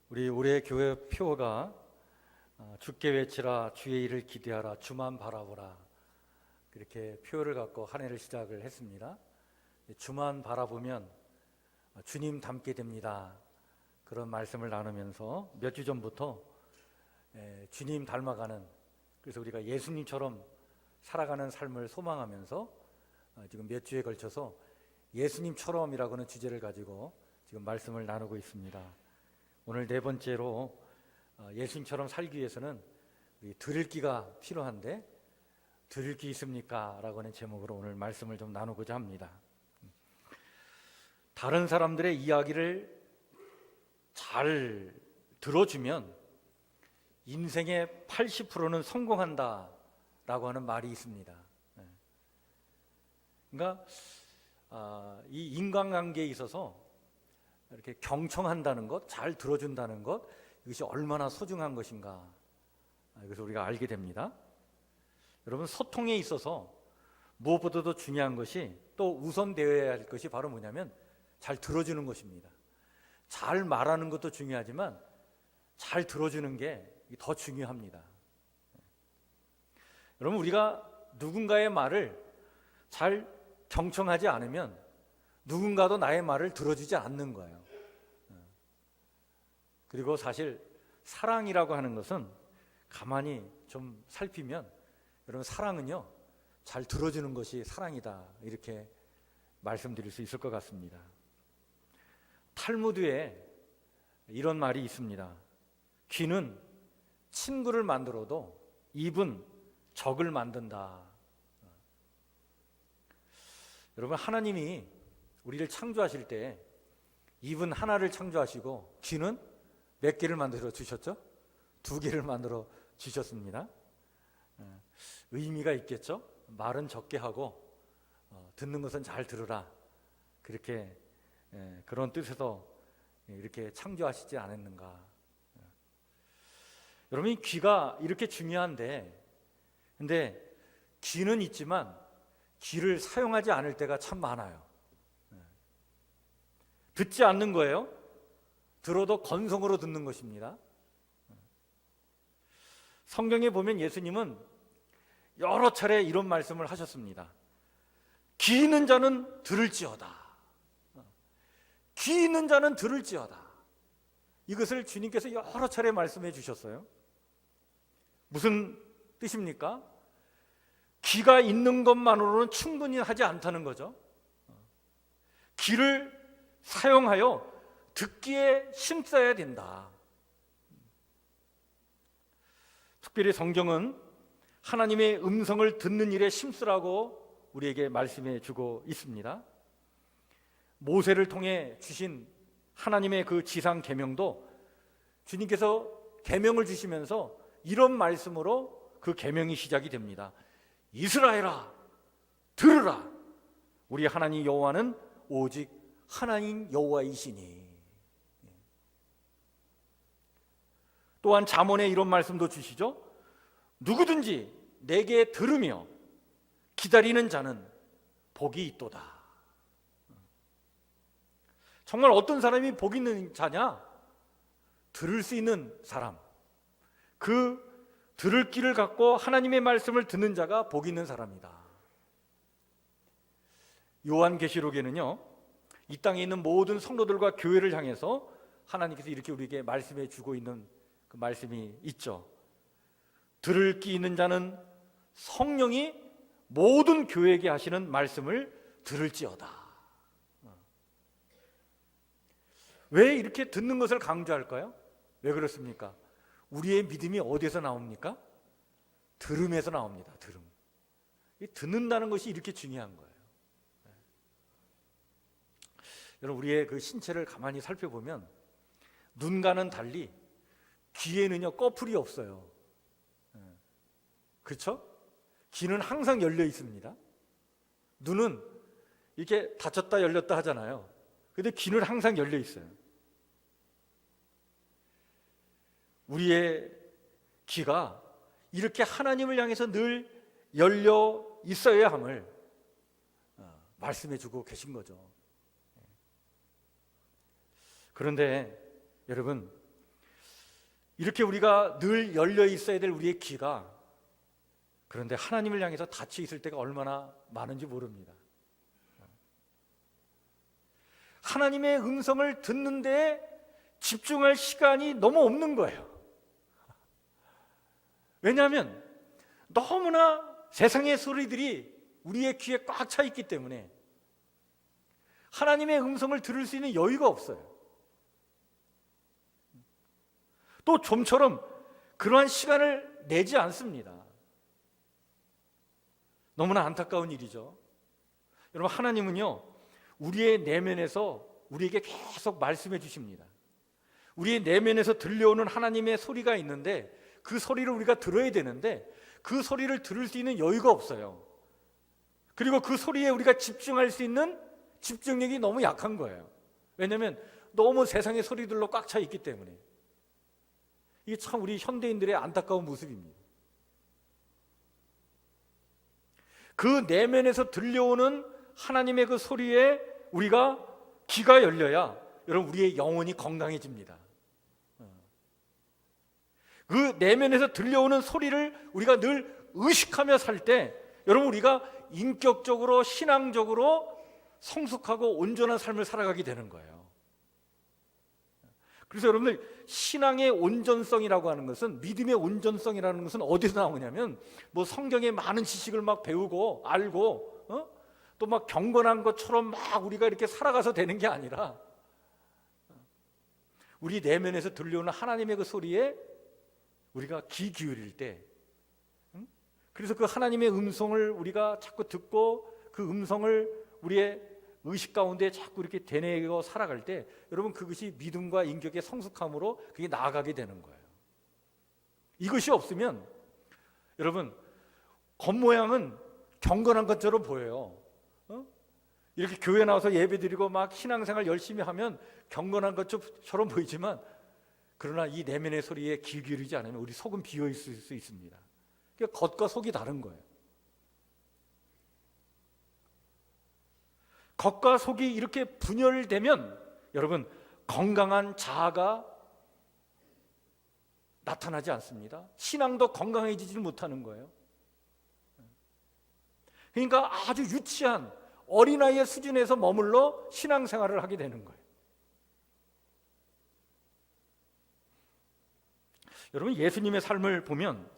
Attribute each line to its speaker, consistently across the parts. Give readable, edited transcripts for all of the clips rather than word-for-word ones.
Speaker 1: 우리 올해 교회 표어가 주께 외치라, 주의 일을 기대하라, 주만 바라보라, 그렇게 표어를 갖고 한 해를 시작을 했습니다. 주만 바라보면 주님 닮게 됩니다. 그런 말씀을 나누면서 몇 주 전부터 주님 닮아가는, 그래서 우리가 예수님처럼 살아가는 삶을 소망하면서 지금 몇 주에 걸쳐서 예수님처럼이라고 하는 주제를 가지고 지금 말씀을 나누고 있습니다. 오늘 네 번째로 예수님처럼 살기 위해서는 들을 귀가 필요한데 들을 귀 있습니까? 라고 하는 제목으로 오늘 말씀을 좀 나누고자 합니다. 다른 사람들의 이야기를 잘 들어주면 인생의 80%는 성공한다 라고 하는 말이 있습니다. 그러니까 이 인간관계에 있어서 이렇게 경청한다는 것, 잘 들어준다는 것, 이것이 얼마나 소중한 것인가, 그래서 우리가 알게 됩니다. 여러분, 소통에 있어서 무엇보다도 중요한 것이, 또 우선되어야 할 것이 바로 뭐냐면 잘 들어주는 것입니다. 잘 말하는 것도 중요하지만 잘 들어주는 게 더 중요합니다. 여러분, 우리가 누군가의 말을 잘 경청하지 않으면 누군가도 나의 말을 들어주지 않는 거예요. 그리고 사실 사랑이라고 하는 것은 가만히 좀 살피면, 여러분, 사랑은요 잘 들어주는 것이 사랑이다, 이렇게 말씀드릴 수 있을 것 같습니다. 탈무드에 이런 말이 있습니다. 귀는 친구를 만들어도 입은 적을 만든다. 여러분, 하나님이 우리를 창조하실 때 입은 하나를 창조하시고 귀는 몇 개를 만들어 주셨죠? 2개를 만들어 주셨습니다. 의미가 있겠죠? 말은 적게 하고 듣는 것은 잘 들으라, 그렇게 그런 뜻에서 이렇게 창조하시지 않았는가. 여러분, 이 귀가 이렇게 중요한데, 근데 귀는 있지만 귀를 사용하지 않을 때가 참 많아요. 듣지 않는 거예요. 들어도 건성으로 듣는 것입니다. 성경에 보면 예수님은 여러 차례 이런 말씀을 하셨습니다. 귀 있는 자는 들을지어다. 귀 있는 자는 들을지어다. 이것을 주님께서 여러 차례 말씀해 주셨어요. 무슨 뜻입니까? 귀가 있는 것만으로는 충분히 하지 않다는 거죠. 귀를 사용하여 듣기에 힘써야 된다. 특별히 성경은 하나님의 음성을 듣는 일에 힘쓰라고 우리에게 말씀해 주고 있습니다. 모세를 통해 주신 하나님의 그 지상 계명도 주님께서 계명을 주시면서 이런 말씀으로 그 계명이 시작이 됩니다. 이스라엘아, 들으라. 우리 하나님 여호와는 오직 하나님 여호와이시니. 또한 잠언에 이런 말씀도 주시죠. 누구든지 내게 들으며 기다리는 자는 복이 있도다. 정말 어떤 사람이 복 있는 자냐? 들을 수 있는 사람, 그 들을 귀를 갖고 하나님의 말씀을 듣는 자가 복 있는 사람이다. 요한계시록에는요, 이 땅에 있는 모든 성도들과 교회를 향해서 하나님께서 이렇게 우리에게 말씀해 주고 있는 그 말씀이 있죠. 들을 귀 있는 자는 성령이 모든 교회에게 하시는 말씀을 들을지어다. 왜 이렇게 듣는 것을 강조할까요? 왜 그렇습니까? 우리의 믿음이 어디에서 나옵니까? 들음에서 나옵니다. 들음. 이 듣는다는 것이 이렇게 중요한 거예요. 여러분, 우리의 그 신체를 가만히 살펴보면 눈과는 달리 귀에는요 꺼풀이 없어요. 그렇죠? 귀는 항상 열려 있습니다. 눈은 이렇게 닫혔다 열렸다 하잖아요. 근데 귀는 항상 열려 있어요. 우리의 귀가 이렇게 하나님을 향해서 늘 열려 있어야 함을 말씀해 주고 계신 거죠. 그런데 여러분, 이렇게 우리가 늘 열려 있어야 될 우리의 귀가, 그런데 하나님을 향해서 닫혀 있을 때가 얼마나 많은지 모릅니다. 하나님의 음성을 듣는 데 집중할 시간이 너무 없는 거예요. 왜냐하면 너무나 세상의 소리들이 우리의 귀에 꽉 차 있기 때문에 하나님의 음성을 들을 수 있는 여유가 없어요. 또 좀처럼 그러한 시간을 내지 않습니다. 너무나 안타까운 일이죠. 여러분, 하나님은요, 우리의 내면에서 우리에게 계속 말씀해 주십니다. 우리의 내면에서 들려오는 하나님의 소리가 있는데 그 소리를 우리가 들어야 되는데 그 소리를 들을 수 있는 여유가 없어요. 그리고 그 소리에 우리가 집중할 수 있는 집중력이 너무 약한 거예요. 왜냐하면 너무 세상의 소리들로 꽉 차 있기 때문에. 이게 참 우리 현대인들의 안타까운 모습입니다. 그 내면에서 들려오는 하나님의 그 소리에 우리가 귀가 열려야 여러분 우리의 영혼이 건강해집니다. 그 내면에서 들려오는 소리를 우리가 늘 의식하며 살 때 여러분 우리가 인격적으로 신앙적으로 성숙하고 온전한 삶을 살아가게 되는 거예요. 그래서 여러분들, 신앙의 온전성이라고 하는 것은, 믿음의 온전성이라는 것은 어디서 나오냐면 뭐 성경의 많은 지식을 막 배우고 알고 또 막 경건한 것처럼 막 우리가 이렇게 살아가서 되는 게 아니라 우리 내면에서 들려오는 하나님의 그 소리에 우리가 귀 기울일 때, 그래서 그 하나님의 음성을 우리가 자꾸 듣고 그 음성을 우리의 의식 가운데 자꾸 이렇게 되뇌어 살아갈 때 여러분 그것이 믿음과 인격의 성숙함으로 그게 나아가게 되는 거예요. 이것이 없으면 여러분 겉모양은 경건한 것처럼 보여요. 이렇게 교회 나와서 예배드리고 막 신앙생활 열심히 하면 경건한 것처럼 보이지만 그러나 이 내면의 소리에 귀 기울이지 않으면 우리 속은 비어 있을 수 있습니다. 그러니까 겉과 속이 다른 거예요. 겉과 속이 이렇게 분열되면 여러분 건강한 자아가 나타나지 않습니다. 신앙도 건강해지지 못하는 거예요. 그러니까 아주 유치한 어린아이의 수준에서 머물러 신앙생활을 하게 되는 거예요. 여러분, 예수님의 삶을 보면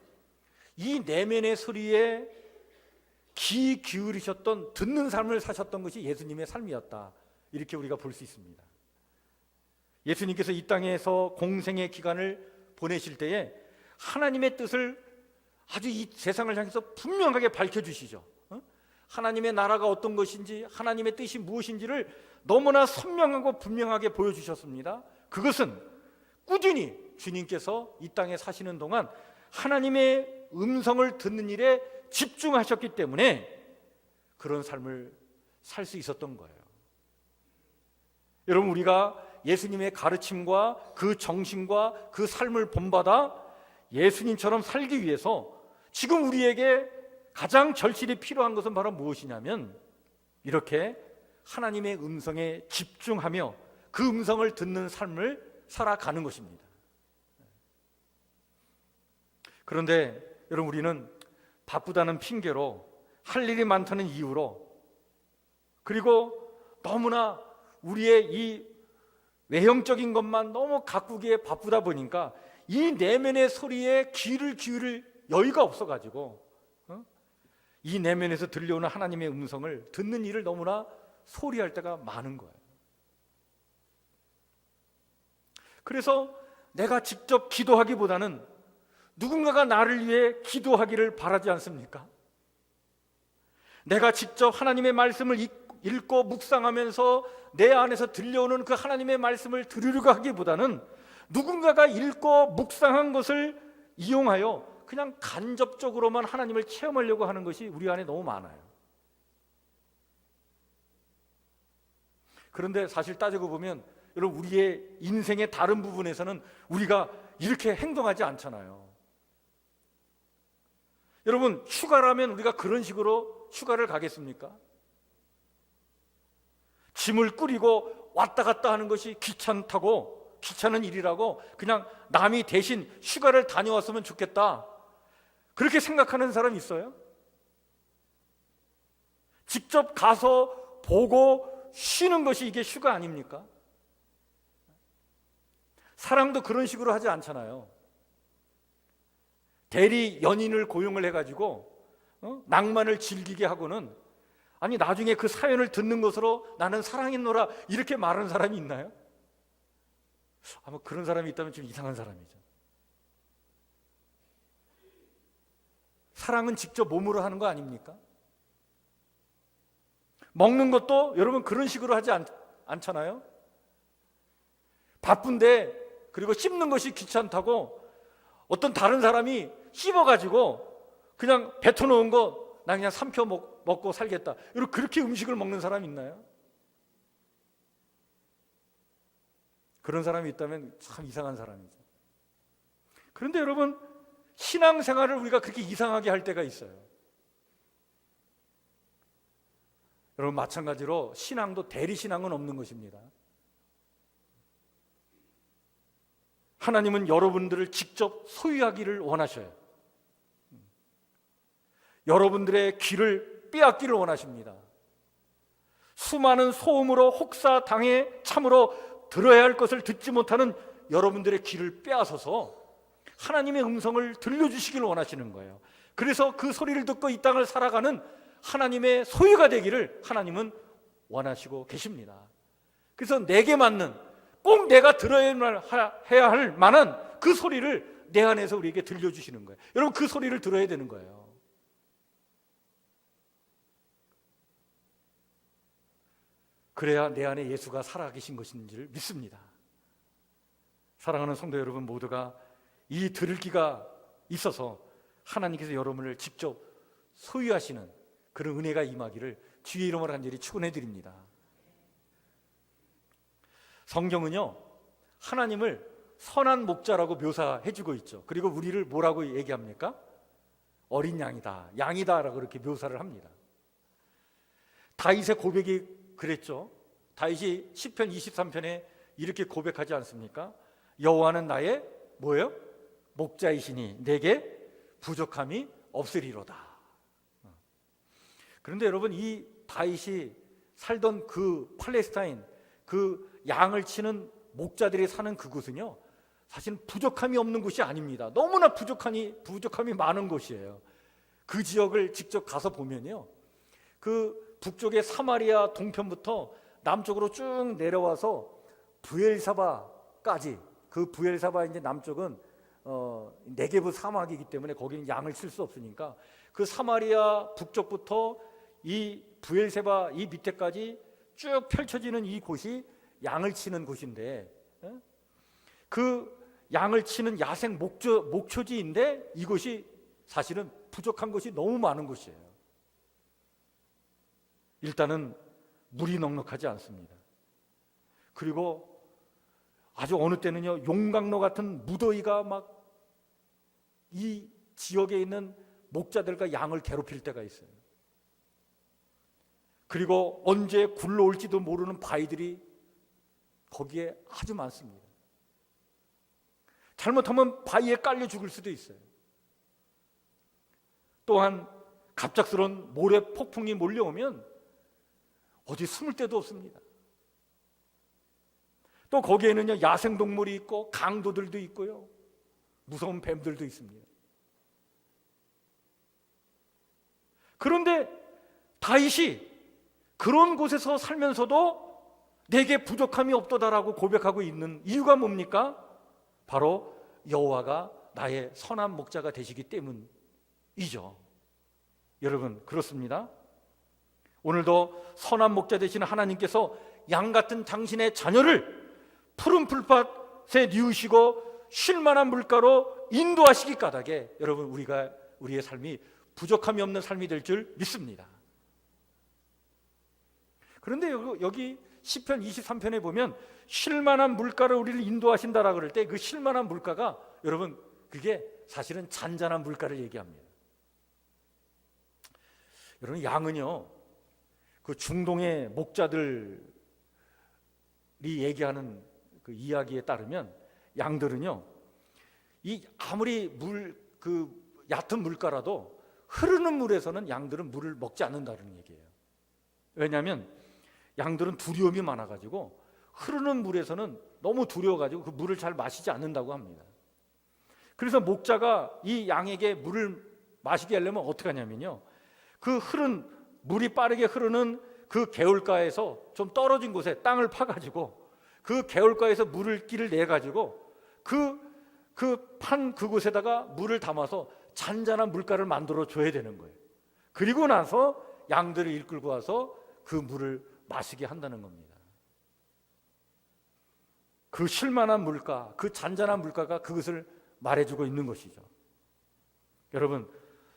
Speaker 1: 이 내면의 소리에 귀 기울이셨던, 듣는 삶을 사셨던 것이 예수님의 삶이었다, 이렇게 우리가 볼 수 있습니다. 예수님께서 이 땅에서 공생의 기간을 보내실 때에 하나님의 뜻을 아주 이 세상을 향해서 분명하게 밝혀주시죠. 하나님의 나라가 어떤 것인지, 하나님의 뜻이 무엇인지를 너무나 선명하고 분명하게 보여주셨습니다. 그것은 꾸준히 주님께서 이 땅에 사시는 동안 하나님의 음성을 듣는 일에 집중하셨기 때문에 그런 삶을 살 수 있었던 거예요. 여러분, 우리가 예수님의 가르침과 그 정신과 그 삶을 본받아 예수님처럼 살기 위해서 지금 우리에게 가장 절실히 필요한 것은 바로 무엇이냐면 이렇게 하나님의 음성에 집중하며 그 음성을 듣는 삶을 살아가는 것입니다. 그런데 여러분, 우리는 바쁘다는 핑계로, 할 일이 많다는 이유로, 그리고 너무나 우리의 이 외형적인 것만 너무 가꾸기에 바쁘다 보니까 이 내면의 소리에 귀를 기울일 여유가 없어가지고 이 내면에서 들려오는 하나님의 음성을 듣는 일을 너무나 소홀히 할 때가 많은 거예요. 그래서 내가 직접 기도하기보다는 누군가가 나를 위해 기도하기를 바라지 않습니까? 내가 직접 하나님의 말씀을 읽고 묵상하면서 내 안에서 들려오는 그 하나님의 말씀을 들으려고 하기보다는 누군가가 읽고 묵상한 것을 이용하여 그냥 간접적으로만 하나님을 체험하려고 하는 것이 우리 안에 너무 많아요. 그런데 사실 따지고 보면 여러분, 우리의 인생의 다른 부분에서는 우리가 이렇게 행동하지 않잖아요. 여러분, 휴가라면 우리가 그런 식으로 휴가를 가겠습니까? 짐을 꾸리고 왔다 갔다 하는 것이 귀찮다고 귀찮은 일이라고 그냥 남이 대신 휴가를 다녀왔으면 좋겠다, 그렇게 생각하는 사람 있어요? 직접 가서 보고 쉬는 것이 이게 휴가 아닙니까? 사랑도 그런 식으로 하지 않잖아요. 대리 연인을 고용을 해가지고 낭만을 즐기게 하고는, 아니 나중에 그 사연을 듣는 것으로 나는 사랑했노라 이렇게 말하는 사람이 있나요? 아마 그런 사람이 있다면 좀 이상한 사람이죠. 사랑은 직접 몸으로 하는 거 아닙니까? 먹는 것도 여러분 그런 식으로 하지 않잖아요. 바쁜데, 그리고 씹는 것이 귀찮다고 어떤 다른 사람이 씹어가지고 그냥 뱉어놓은 거 나 그냥 삼켜 먹고 살겠다, 이렇게 그렇게 음식을 먹는 사람 있나요? 그런 사람이 있다면 참 이상한 사람이죠. 그런데 여러분, 신앙생활을 우리가 그렇게 이상하게 할 때가 있어요. 여러분, 마찬가지로 신앙도 대리신앙은 없는 것입니다. 하나님은 여러분들을 직접 소유하기를 원하셔요. 여러분들의 귀를 빼앗기를 원하십니다. 수많은 소음으로 혹사당해 참으로 들어야 할 것을 듣지 못하는 여러분들의 귀를 빼앗아서 하나님의 음성을 들려주시기를 원하시는 거예요. 그래서 그 소리를 듣고 이 땅을 살아가는 하나님의 소유가 되기를 하나님은 원하시고 계십니다. 그래서 내게 맞는, 꼭 내가 들어야 해야 할 만한 그 소리를 내 안에서 우리에게 들려주시는 거예요. 여러분, 그 소리를 들어야 되는 거예요. 그래야 내 안에 예수가 살아계신 것인지를 믿습니다. 사랑하는 성도 여러분, 모두가 이 들을 귀가 있어서 하나님께서 여러분을 직접 소유하시는 그런 은혜가 임하기를 주의 이름으로 간절히 축원해 드립니다. 성경은요, 하나님을 선한 목자라고 묘사해주고 있죠. 그리고 우리를 뭐라고 얘기합니까? 어린 양이다, 양이다라고 그렇게 묘사를 합니다. 다윗의 고백이 그랬죠. 다윗이 시편 23편에 이렇게 고백하지 않습니까? 여호와는 나의 뭐예요? 목자이시니 내게 부족함이 없으리로다. 그런데 여러분, 이 다윗이 살던 그 팔레스타인, 그 양을 치는 목자들이 사는 그곳은요, 사실 부족함이 없는 곳이 아닙니다. 너무나 부족함이 많은 곳이에요. 그 지역을 직접 가서 보면요, 그 북쪽의 사마리아 동편부터 남쪽으로 쭉 내려와서 부엘사바까지, 그 부엘사바 이제 남쪽은 네게브 사막이기 때문에 거기는 양을 칠 수 없으니까 그 사마리아 북쪽부터 이 부엘세바 이 밑에까지 쭉 펼쳐지는 이 곳이 양을 치는 곳인데, 그 양을 치는 야생 목초지인데 이곳이 사실은 부족한 것이 너무 많은 곳이에요. 일단은 물이 넉넉하지 않습니다. 그리고 아주 어느 때는요, 용광로 같은 무더위가 막 이 지역에 있는 목자들과 양을 괴롭힐 때가 있어요. 그리고 언제 굴러올지도 모르는 바위들이 거기에 아주 많습니다. 잘못하면 바위에 깔려 죽을 수도 있어요. 또한 갑작스러운 모래 폭풍이 몰려오면 어디 숨을 데도 없습니다. 또 거기에는요, 야생동물이 있고 강도들도 있고요, 무서운 뱀들도 있습니다. 그런데 다윗이 그런 곳에서 살면서도 내게 부족함이 없도다라고 고백하고 있는 이유가 뭡니까? 바로 여호와가 나의 선한 목자가 되시기 때문이죠. 여러분, 그렇습니다. 오늘도 선한 목자 되시는 하나님께서 양 같은 당신의 자녀를 푸른 풀밭에 뉘우시고 쉴만한 물가로 인도하시기 까닭에 여러분, 우리의 삶이 부족함이 없는 삶이 될 줄 믿습니다. 그런데 여기 시편 23편에 보면 쉴만한 물가로 우리를 인도하신다라고 그럴 때 그 쉴만한 물가가 여러분, 그게 사실은 잔잔한 물가를 얘기합니다. 여러분, 양은요, 그 중동의 목자들이 얘기하는 그 그 이야기에 따르면 양들은요, 이 아무리 얕은 물가라도 흐르는 물에서는 양들은 물을 먹지 않는다는 얘기예요. 왜냐하면 양들은 두려움이 많아가지고 흐르는 물에서는 너무 두려워가지고 그 물을 잘 마시지 않는다고 합니다. 그래서 목자가 이 양에게 물을 마시게 하려면 어떻게 하냐면요, 그 물이 빠르게 흐르는 그 개울가에서 좀 떨어진 곳에 땅을 파가지고 그 개울가에서 물길을 내가지고 그곳에다가 물을 담아서 잔잔한 물가를 만들어 줘야 되는 거예요. 그리고 나서 양들을 이끌고 와서 그 물을 마시게 한다는 겁니다. 그 쉴만한 물가, 그 잔잔한 물가가 그것을 말해주고 있는 것이죠. 여러분,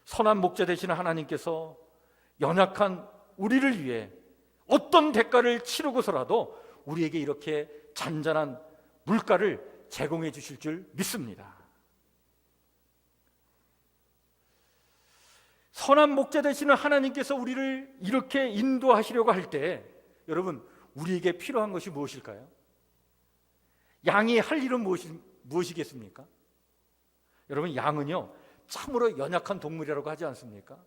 Speaker 1: 선한 목자 되시는 하나님께서 연약한 우리를 위해 어떤 대가를 치르고서라도 우리에게 이렇게 잔잔한 물가를 제공해 주실 줄 믿습니다. 선한 목자 되시는 하나님께서 우리를 이렇게 인도하시려고 할 때 여러분, 우리에게 필요한 것이 무엇일까요? 양이 할 일은 무엇이겠습니까? 여러분, 양은요 참으로 연약한 동물이라고 하지 않습니까?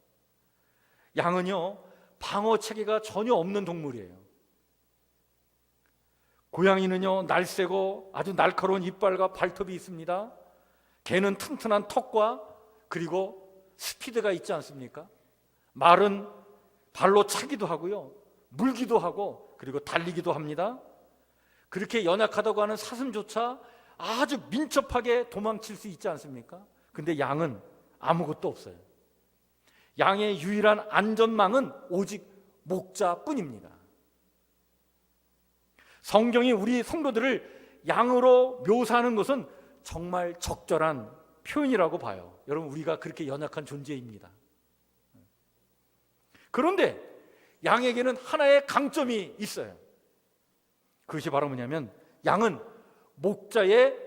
Speaker 1: 양은요 방어 체계가 전혀 없는 동물이에요. 고양이는요 날쌔고 아주 날카로운 이빨과 발톱이 있습니다. 개는 튼튼한 턱과 그리고 스피드가 있지 않습니까? 말은 발로 차기도 하고요, 물기도 하고 그리고 달리기도 합니다. 그렇게 연약하다고 하는 사슴조차 아주 민첩하게 도망칠 수 있지 않습니까? 근데 양은 아무것도 없어요. 양의 유일한 안전망은 오직 목자뿐입니다. 성경이 우리 성도들을 양으로 묘사하는 것은 정말 적절한 표현이라고 봐요. 여러분, 우리가 그렇게 연약한 존재입니다. 그런데 양에게는 하나의 강점이 있어요. 그것이 바로 뭐냐면 양은 목자의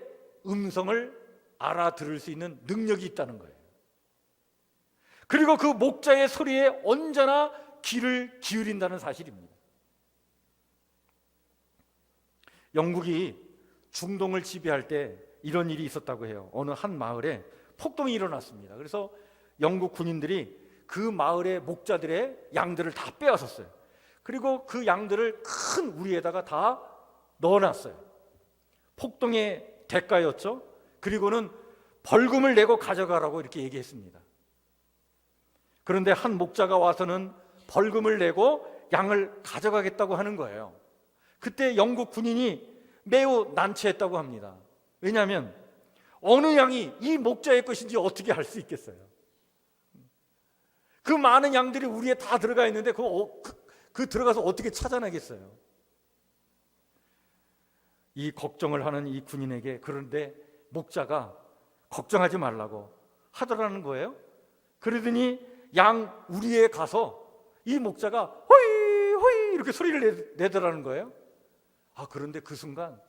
Speaker 1: 음성을 알아들을 수 있는 능력이 있다는 거예요. 그리고 그 목자의 소리에 언제나 귀를 기울인다는 사실입니다. 영국이 중동을 지배할 때 이런 일이 있었다고 해요. 어느 한 마을에 폭동이 일어났습니다. 그래서 영국 군인들이 그 마을의 목자들의 양들을 다 빼앗았어요. 그리고 그 양들을 큰 우리에다가 다 넣어놨어요. 폭동의 대가였죠. 그리고는 벌금을 내고 가져가라고 이렇게 얘기했습니다. 그런데 한 목자가 와서는 벌금을 내고 양을 가져가겠다고 하는 거예요. 그때 영국 군인이 매우 난처했다고 합니다. 왜냐하면 어느 양이 이 목자의 것인지 어떻게 알 수 있겠어요? 그 많은 양들이 우리에 다 들어가 있는데 그 들어가서 어떻게 찾아내겠어요? 이 걱정을 하는 이 군인에게 그런데 목자가 걱정하지 말라고 하더라는 거예요. 그러더니 양 우리에 가서 이 목자가 호이 호이 이렇게 소리를 내더라는 거예요. 그런데 그 순간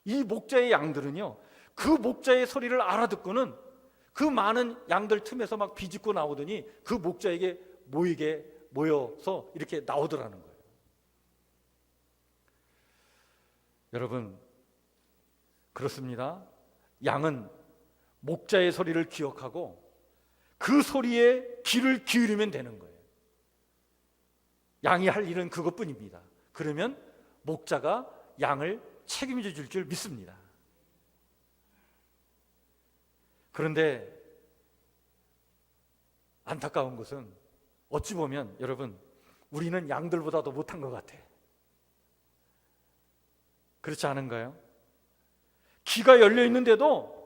Speaker 1: 이 목자의 양들은요 그 목자의 소리를 알아듣고는 그 많은 양들 틈에서 막 비집고 나오더니 그 목자에게 모여서 이렇게 나오더라는 거예요. 여러분, 그렇습니다. 양은 목자의 소리를 기억하고 그 소리에 귀를 기울이면 되는 거예요. 양이 할 일은 그것뿐입니다. 그러면 목자가 양을 책임져 줄 줄 믿습니다. 그런데 안타까운 것은 어찌 보면 여러분, 우리는 양들보다도 못한 것 같아. 그렇지 않은가요? 귀가 열려 있는데도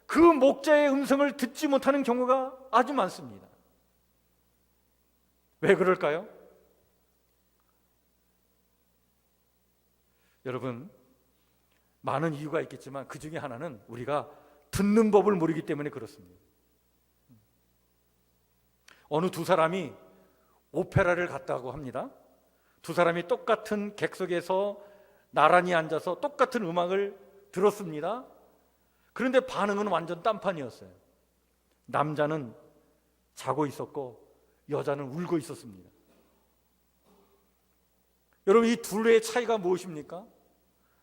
Speaker 1: 그 목자의 음성을 듣지 못하는 경우가 아주 많습니다. 왜 그럴까요? 여러분, 많은 이유가 있겠지만 그 중에 하나는 우리가 듣는 법을 모르기 때문에 그렇습니다. 어느 두 사람이 오페라를 갔다고 합니다. 두 사람이 똑같은 객석에서 나란히 앉아서 똑같은 음악을 들었습니다. 그런데 반응은 완전 딴판이었어요. 남자는 자고 있었고 여자는 울고 있었습니다. 여러분, 이 둘의 차이가 무엇입니까?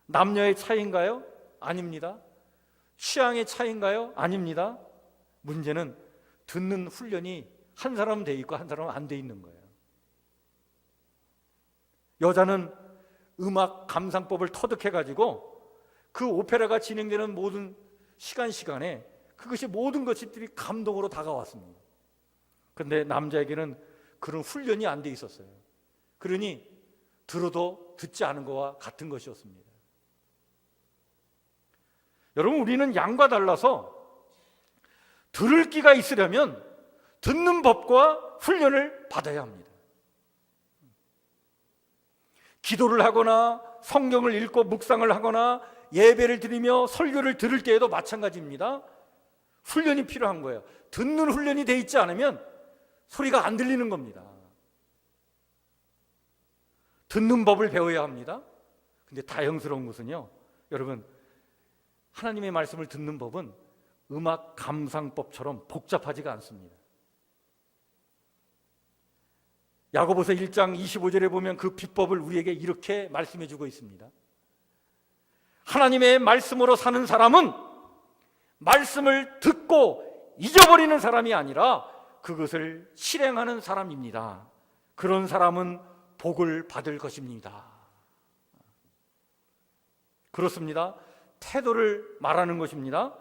Speaker 1: 남녀의 차이인가요? 아닙니다. 취향의 차이인가요? 아닙니다. 문제는 듣는 훈련이 한 사람은 돼 있고 한 사람은 안 돼 있는 거예요. 여자는 음악 감상법을 터득해가지고 그 오페라가 진행되는 모든 시간에 그것이 모든 것들이 감동으로 다가왔습니다. 그런데 남자에게는 그런 훈련이 안 돼 있었어요. 그러니 들어도 듣지 않은 것과 같은 것이었습니다. 여러분, 우리는 양과 달라서 들을 귀가 있으려면 듣는 법과 훈련을 받아야 합니다. 기도를 하거나 성경을 읽고 묵상을 하거나 예배를 드리며 설교를 들을 때에도 마찬가지입니다. 훈련이 필요한 거예요. 듣는 훈련이 돼 있지 않으면 소리가 안 들리는 겁니다. 듣는 법을 배워야 합니다. 근데 다행스러운 것은요, 여러분, 하나님의 말씀을 듣는 법은 음악 감상법처럼 복잡하지가 않습니다. 야고보서 1장 25절에 보면 그 비법을 우리에게 이렇게 말씀해 주고 있습니다. 하나님의 말씀으로 사는 사람은 말씀을 듣고 잊어버리는 사람이 아니라 그것을 실행하는 사람입니다. 그런 사람은 복을 받을 것입니다. 그렇습니다. 태도를 말하는 것입니다.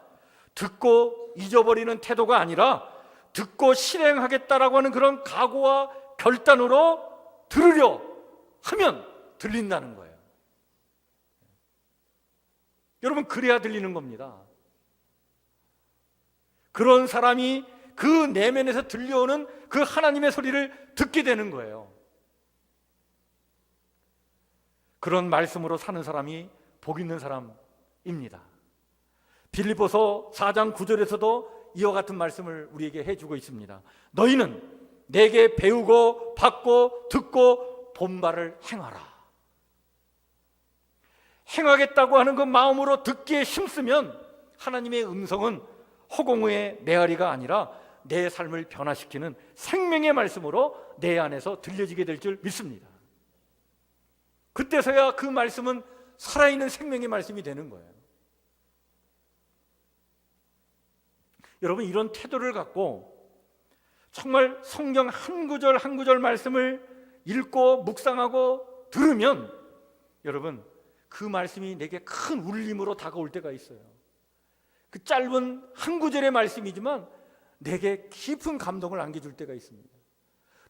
Speaker 1: 듣고 잊어버리는 태도가 아니라 듣고 실행하겠다라고 하는 그런 각오와 결단으로 들으려 하면 들린다는 거예요. 여러분, 그래야 들리는 겁니다. 그런 사람이 그 내면에서 들려오는 그 하나님의 소리를 듣게 되는 거예요. 그런 말씀으로 사는 사람이 복 있는 사람입니다. 빌립보서 4장 9절에서도 이와 같은 말씀을 우리에게 해주고 있습니다. 너희는 내게 배우고 받고 듣고 본 바를 행하라. 행하겠다고 하는 그 마음으로 듣기에 힘쓰면 하나님의 음성은 허공의 메아리가 아니라 내 삶을 변화시키는 생명의 말씀으로 내 안에서 들려지게 될 줄 믿습니다. 그때서야 그 말씀은 살아있는 생명의 말씀이 되는 거예요. 여러분, 이런 태도를 갖고 정말 성경 한 구절 한 구절 말씀을 읽고 묵상하고 들으면 여러분, 그 말씀이 내게 큰 울림으로 다가올 때가 있어요. 그 짧은 한 구절의 말씀이지만 내게 깊은 감동을 안겨줄 때가 있습니다.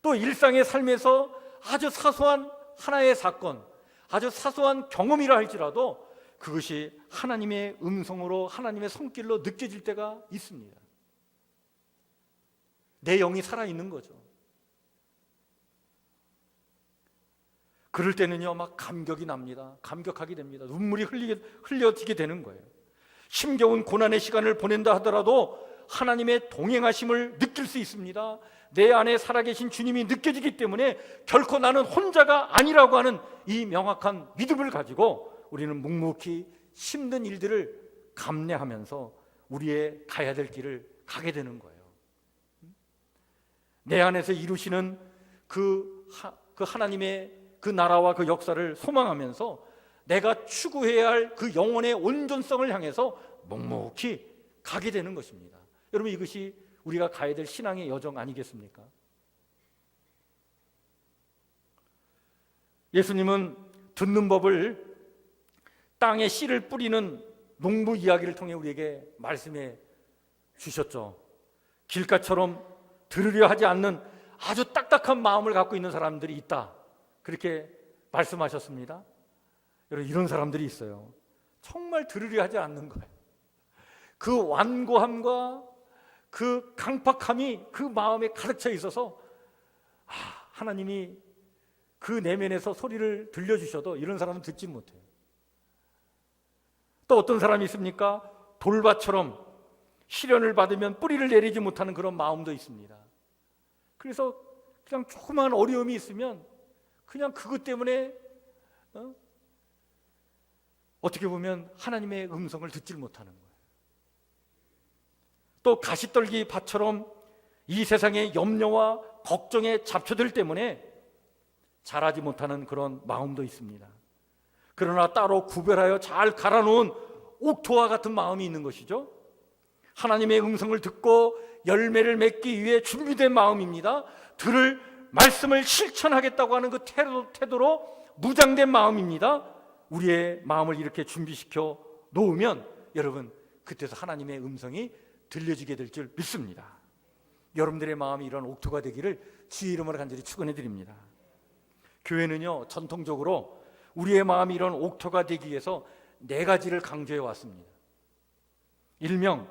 Speaker 1: 또 일상의 삶에서 아주 사소한 하나의 사건, 아주 사소한 경험이라 할지라도 그것이 하나님의 음성으로 하나님의 손길로 느껴질 때가 있습니다. 내 영이 살아있는 거죠. 그럴 때는요, 막 감격이 납니다. 감격하게 됩니다. 눈물이 흘려지게 되는 거예요. 힘겨운 고난의 시간을 보낸다 하더라도 하나님의 동행하심을 느낄 수 있습니다. 내 안에 살아계신 주님이 느껴지기 때문에 결코 나는 혼자가 아니라고 하는 이 명확한 믿음을 가지고 우리는 묵묵히 힘든 일들을 감내하면서 우리의 가야 될 길을 가게 되는 거예요. 내 안에서 이루시는 그 하나님의 그 나라와 그 역사를 소망하면서 내가 추구해야 할 그 영혼의 온전성을 향해서 묵묵히 가게 되는 것입니다. 여러분, 이것이 우리가 가야 될 신앙의 여정 아니겠습니까? 예수님은 듣는 법을 땅에 씨를 뿌리는 농부 이야기를 통해 우리에게 말씀해 주셨죠. 길가처럼 들으려 하지 않는 아주 딱딱한 마음을 갖고 있는 사람들이 있다, 그렇게 말씀하셨습니다. 여러분, 이런 사람들이 있어요. 정말 들으려 하지 않는 거예요. 그 완고함과 그 강팍함이 그 마음에 가득 차 있어서 하나님이 그 내면에서 소리를 들려주셔도 이런 사람은 듣지 못해요. 또 어떤 사람이 있습니까? 돌밭처럼 시련을 받으면 뿌리를 내리지 못하는 그런 마음도 있습니다. 그래서 그냥 조그만 어려움이 있으면 그냥 그것 때문에 어떻게 보면 하나님의 음성을 듣질 못하는 거예요. 또 가시떨기 밭처럼 이 세상의 염려와 걱정의 잡초들 때문에 자라지 못하는 그런 마음도 있습니다. 그러나 따로 구별하여 잘 갈아놓은 옥토와 같은 마음이 있는 것이죠. 하나님의 음성을 듣고 열매를 맺기 위해 준비된 마음입니다. 들을 말씀을 실천하겠다고 하는 그 태도로 무장된 마음입니다. 우리의 마음을 이렇게 준비시켜 놓으면 여러분, 그때서 하나님의 음성이 들려지게 될 줄 믿습니다. 여러분들의 마음이 이런 옥토가 되기를 주의 이름으로 간절히 축원해 드립니다. 교회는요, 전통적으로 우리의 마음이 이런 옥토가 되기 위해서 4가지를 강조해 왔습니다. 일명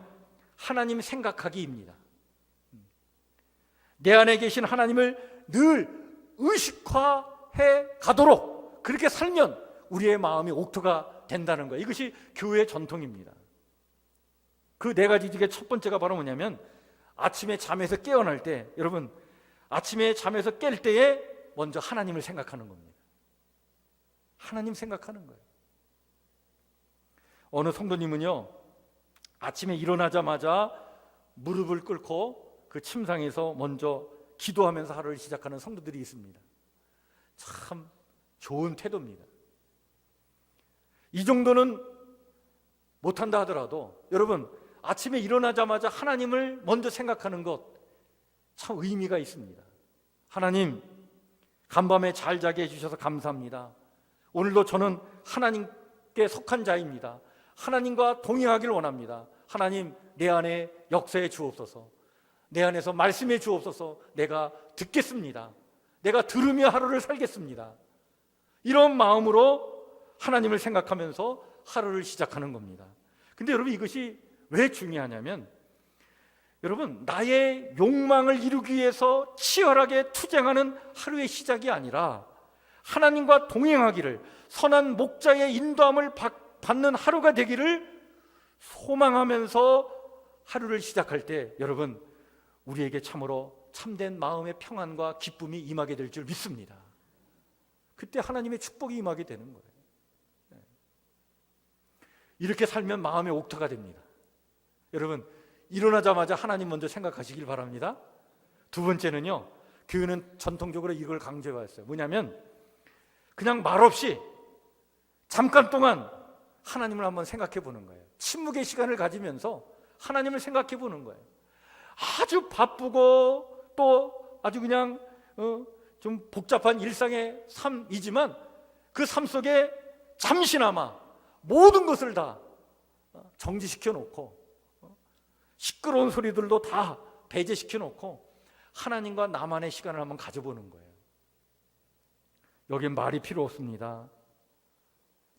Speaker 1: 하나님 생각하기입니다. 내 안에 계신 하나님을 늘 의식화해 가도록 그렇게 살면 우리의 마음이 옥토가 된다는 거예요. 이것이 교회의 전통입니다. 그 4가지 중에 첫 번째가 바로 뭐냐면, 아침에 잠에서 깨어날 때, 여러분, 아침에 잠에서 깰 때에 먼저 하나님을 생각하는 겁니다. 하나님 생각하는 거예요. 어느 성도님은요, 아침에 일어나자마자 무릎을 꿇고 그 침상에서 먼저 기도하면서 하루를 시작하는 성도들이 있습니다. 참 좋은 태도입니다. 이 정도는 못한다 하더라도 여러분, 아침에 일어나자마자 하나님을 먼저 생각하는 것 참 의미가 있습니다. 하나님, 간밤에 잘 자게 해주셔서 감사합니다. 오늘도 저는 하나님께 속한 자입니다. 하나님과 동행하기를 원합니다. 하나님, 내 안에 역사해 주옵소서. 내 안에서 말씀해 주옵소서. 내가 듣겠습니다. 내가 들으며 하루를 살겠습니다. 이런 마음으로 하나님을 생각하면서 하루를 시작하는 겁니다. 근데 여러분, 이것이 왜 중요하냐면, 여러분, 나의 욕망을 이루기 위해서 치열하게 투쟁하는 하루의 시작이 아니라 하나님과 동행하기를, 선한 목자의 인도함을 받는 하루가 되기를 소망하면서 하루를 시작할 때 여러분, 우리에게 참으로 참된 마음의 평안과 기쁨이 임하게 될 줄 믿습니다. 그때 하나님의 축복이 임하게 되는 거예요. 이렇게 살면 마음의 옥토가 됩니다. 여러분, 일어나자마자 하나님 먼저 생각하시길 바랍니다. 두 번째는요, 교회는 전통적으로 이걸 강조해 왔어요. 뭐냐면, 그냥 말없이 잠깐 동안 하나님을 한번 생각해 보는 거예요. 침묵의 시간을 가지면서 하나님을 생각해 보는 거예요. 아주 바쁘고 또 아주 그냥 좀 복잡한 일상의 삶이지만 그 삶 속에 잠시나마 모든 것을 다 정지시켜 놓고 시끄러운 소리들도 다 배제시켜 놓고 하나님과 나만의 시간을 한번 가져보는 거예요. 여긴 말이 필요 없습니다.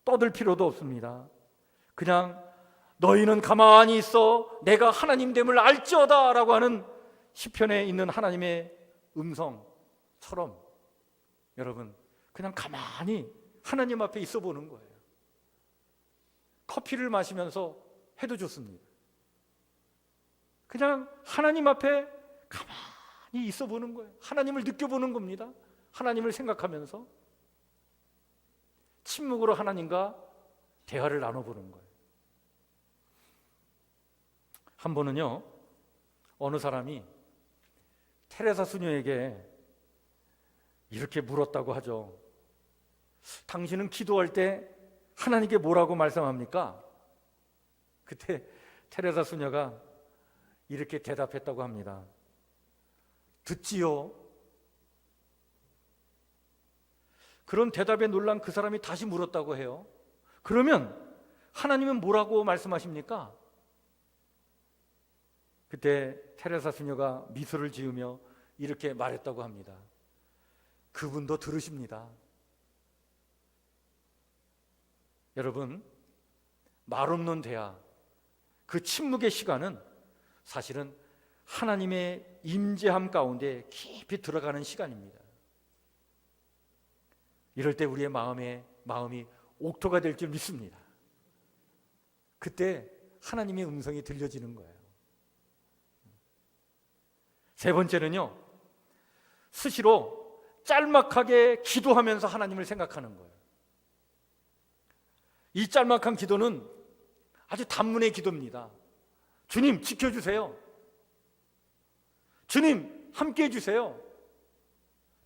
Speaker 1: 떠들 필요도 없습니다. 그냥 너희는 가만히 있어 내가 하나님됨을 알지어다 라고 하는 시편에 있는 하나님의 음성처럼 여러분, 그냥 가만히 하나님 앞에 있어 보는 거예요. 커피를 마시면서 해도 좋습니다. 그냥 하나님 앞에 가만히 있어 보는 거예요. 하나님을 느껴보는 겁니다. 하나님을 생각하면서 침묵으로 하나님과 대화를 나눠보는 거예요. 한 번은요, 어느 사람이 테레사 수녀에게 이렇게 물었다고 하죠. 당신은 기도할 때 하나님께 뭐라고 말씀합니까? 그때 테레사 수녀가 이렇게 대답했다고 합니다. 듣지요. 그런 대답에 놀란 그 사람이 다시 물었다고 해요. 그러면 하나님은 뭐라고 말씀하십니까? 그때 테레사 수녀가 미소를 지으며 이렇게 말했다고 합니다. 그분도 들으십니다. 여러분, 말 없는 대화, 그 침묵의 시간은 사실은 하나님의 임재함 가운데 깊이 들어가는 시간입니다. 이럴 때 우리의 마음이 옥토가 될 줄 믿습니다. 그때 하나님의 음성이 들려지는 거예요. 세 번째는요, 수시로 짤막하게 기도하면서 하나님을 생각하는 거예요. 이 짤막한 기도는 아주 단문의 기도입니다. 주님, 지켜주세요. 주님, 함께 해주세요.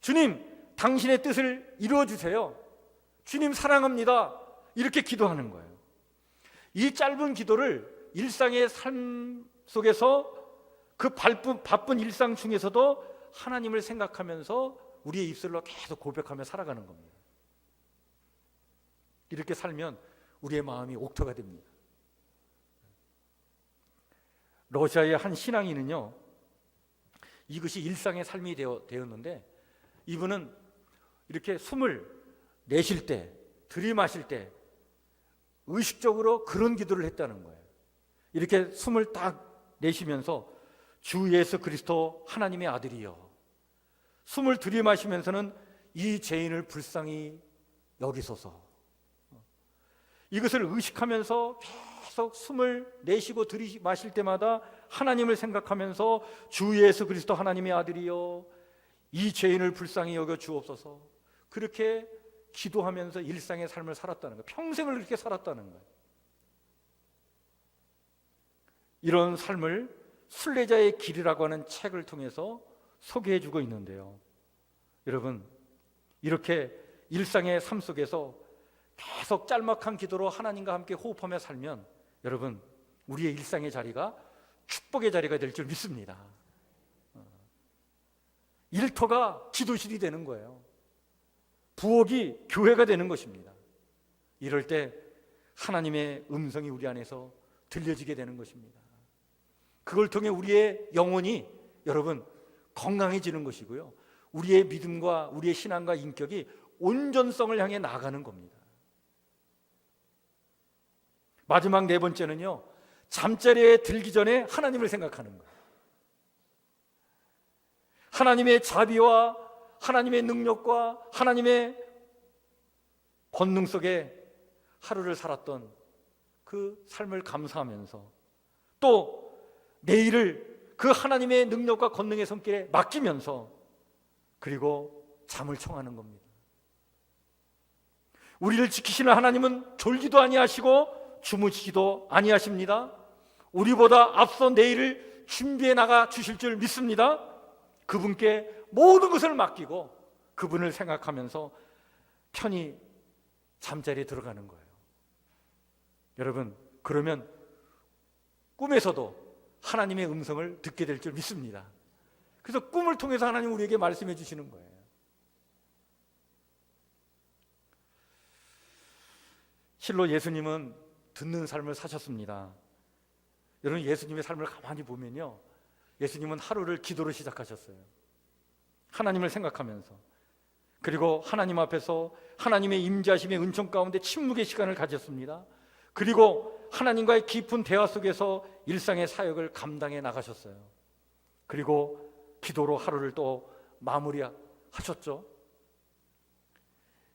Speaker 1: 주님, 당신의 뜻을 이루어주세요. 주님, 사랑합니다. 이렇게 기도하는 거예요. 이 짧은 기도를 일상의 삶 속에서 그 바쁜 일상 중에서도 하나님을 생각하면서 우리의 입술로 계속 고백하며 살아가는 겁니다. 이렇게 살면 우리의 마음이 옥토가 됩니다. 러시아의 한 신앙인은요, 이것이 일상의 삶이 되었는데, 이분은 이렇게 숨을 내쉴 때, 들이마실 때 의식적으로 그런 기도를 했다는 거예요. 이렇게 숨을 딱 내쉬면서 주 예수 그리스도 하나님의 아들이여, 숨을 들이마시면서는 이 죄인을 불쌍히 여기소서. 이것을 의식하면서 계속 숨을 내쉬고 들이마실 때마다 하나님을 생각하면서 주 예수 그리스도 하나님의 아들이여, 이 죄인을 불쌍히 여겨 주옵소서. 그렇게 기도하면서 일상의 삶을 살았다는 거예요. 평생을 그렇게 살았다는 거예요. 이런 삶을 순례자의 길이라고 하는 책을 통해서 소개해 주고 있는데요, 여러분, 이렇게 일상의 삶 속에서 계속 짤막한 기도로 하나님과 함께 호흡하며 살면 여러분, 우리의 일상의 자리가 축복의 자리가 될 줄 믿습니다. 일터가 기도실이 되는 거예요. 부엌이 교회가 되는 것입니다. 이럴 때 하나님의 음성이 우리 안에서 들려지게 되는 것입니다. 그걸 통해 우리의 영혼이 여러분 건강해지는 것이고요, 우리의 믿음과 우리의 신앙과 인격이 온전성을 향해 나아가는 겁니다. 마지막 네 번째는요, 잠자리에 들기 전에 하나님을 생각하는 거예요. 하나님의 자비와 하나님의 능력과 하나님의 권능 속에 하루를 살았던 그 삶을 감사하면서 또 내일을 그 하나님의 능력과 권능의 손길에 맡기면서 그리고 잠을 청하는 겁니다. 우리를 지키시는 하나님은 졸기도 아니하시고 주무시기도 아니하십니다. 우리보다 앞서 내일을 준비해 나가 주실 줄 믿습니다. 그분께 모든 것을 맡기고 그분을 생각하면서 편히 잠자리에 들어가는 거예요. 여러분, 그러면 꿈에서도 하나님의 음성을 듣게 될 줄 믿습니다. 그래서 꿈을 통해서 하나님 우리에게 말씀해 주시는 거예요. 실로 예수님은 듣는 삶을 사셨습니다. 여러분, 예수님의 삶을 가만히 보면요, 예수님은 하루를 기도로 시작하셨어요. 하나님을 생각하면서, 그리고 하나님 앞에서 하나님의 임재하심의 은총 가운데 침묵의 시간을 가졌습니다. 그리고 하나님과의 깊은 대화 속에서 일상의 사역을 감당해 나가셨어요. 그리고 기도로 하루를 또 마무리하셨죠.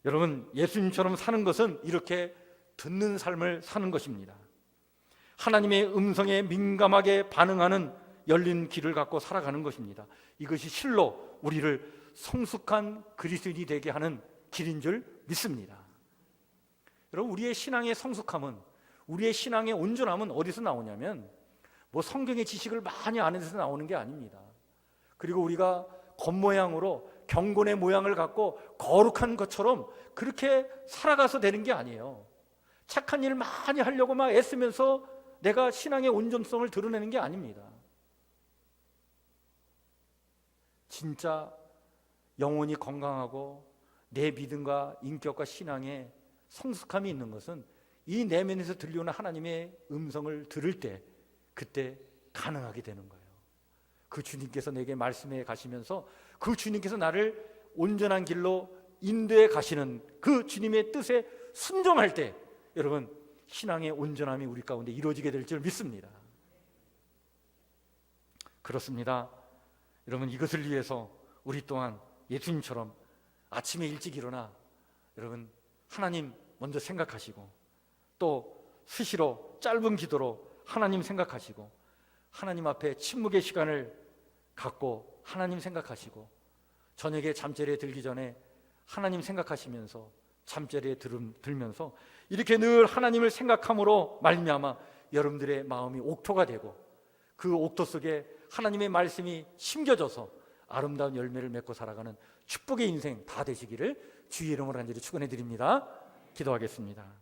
Speaker 1: 여러분, 예수님처럼 사는 것은 이렇게 듣는 삶을 사는 것입니다. 하나님의 음성에 민감하게 반응하는 열린 길을 갖고 살아가는 것입니다. 이것이 실로 우리를 성숙한 그리스도인이 되게 하는 길인 줄 믿습니다. 여러분, 우리의 신앙의 성숙함은, 우리의 신앙의 온전함은 어디서 나오냐면 뭐 성경의 지식을 많이 아는 데서 나오는 게 아닙니다. 그리고 우리가 겉모양으로 경건의 모양을 갖고 거룩한 것처럼 그렇게 살아가서 되는 게 아니에요. 착한 일 많이 하려고 막 애쓰면서 내가 신앙의 온전성을 드러내는 게 아닙니다. 진짜 영혼이 건강하고 내 믿음과 인격과 신앙에 성숙함이 있는 것은 이 내면에서 들려오는 하나님의 음성을 들을 때, 그때 가능하게 되는 거예요. 그 주님께서 내게 말씀해 가시면서 그 주님께서 나를 온전한 길로 인도해 가시는 그 주님의 뜻에 순종할 때 여러분, 신앙의 온전함이 우리 가운데 이루어지게 될 줄 믿습니다. 그렇습니다. 여러분, 이것을 위해서 우리 또한 예수님처럼 아침에 일찍 일어나 여러분 하나님 먼저 생각하시고, 또 수시로 짧은 기도로 하나님 생각하시고, 하나님 앞에 침묵의 시간을 갖고 하나님 생각하시고, 저녁에 잠자리에 들기 전에 하나님 생각하시면서 잠자리에 들면서 이렇게 늘 하나님을 생각함으로 말미암아 여러분들의 마음이 옥토가 되고 그 옥토 속에 하나님의 말씀이 심겨져서 아름다운 열매를 맺고 살아가는 축복의 인생 다 되시기를 주의 이름으로 간절히 축원해 드립니다. 기도하겠습니다.